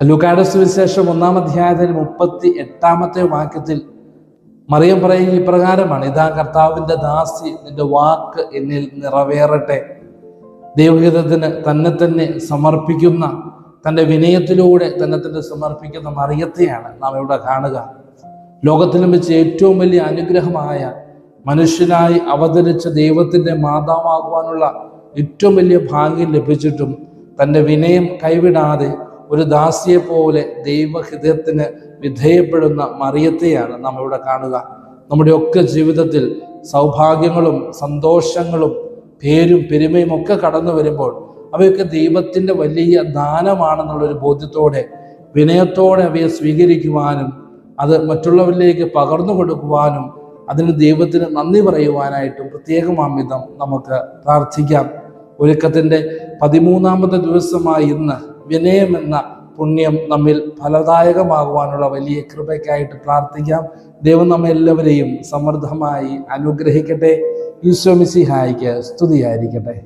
ലൂക്കായുടെ സുവിശേഷം 1-ാം അധ്യായത്തിൽ 38-ാമത്തെ വാക്യത്തിൽ മറിയം പറയുക ഇപ്രകാരമാണ്: ഇതാ കർത്താവിൻ്റെ ദാസി, നിന്റെ വാക്ക് എന്നിൽ നിറവേറട്ടെ. ദൈവഹിതത്തിന് തന്നെ സമർപ്പിക്കുന്ന, തൻ്റെ വിനയത്തിലൂടെ തന്നെ സമർപ്പിക്കുന്ന മറിയത്തെയാണ് നാം ഇവിടെ കാണുക. ലോകത്തിലും വെച്ച് ഏറ്റവും വലിയ അനുഗ്രഹമായ മനുഷ്യനായി അവതരിച്ച ദൈവത്തിൻ്റെ മാതാവാകുവാനുള്ള ഏറ്റവും വലിയ ഭാഗ്യം ലഭിച്ചിട്ടും തൻ്റെ വിനയം കൈവിടാതെ ഒരു ദാസിയെ പോലെ ദൈവഹിതത്തിന് വിധേയപ്പെടുന്ന മറിയത്തെയാണ് നാം ഇവിടെ കാണുക. നമ്മുടെ ഒക്കെ ജീവിതത്തിൽ സൗഭാഗ്യങ്ങളും സന്തോഷങ്ങളും പേരും പെരുമയും ഒക്കെ കടന്നു വരുമ്പോൾ അവയൊക്കെ ദൈവത്തിൻ്റെ വലിയ ദാനമാണെന്നുള്ളൊരു ബോധ്യത്തോടെ വിനയത്തോടെ അവയെ സ്വീകരിക്കുവാനും അത് മറ്റുള്ളവരിലേക്ക് പകർന്നു കൊടുക്കുവാനും അതിന് ദൈവത്തിന് നന്ദി പറയുവാനായിട്ടും പ്രത്യേകമാംവിധം നമുക്ക് പ്രാർത്ഥിക്കാം. ഒരുക്കത്തിൻ്റെ 13-ാമത്തെ ദിവസമായി ഇന്ന് വിനയമെന്ന പുണ്യം നമ്മിൽ ഫലദായകമാകുവാനുള്ള വലിയ കൃപയ്ക്കായിട്ട് പ്രാർത്ഥിക്കാം. ദൈവം നമ്മെല്ലാവരെയും സമൃദ്ധമായി അനുഗ്രഹിക്കട്ടെ. ഈശോ മിശിഹായ്ക്ക് സ്തുതിയായിരിക്കട്ടെ.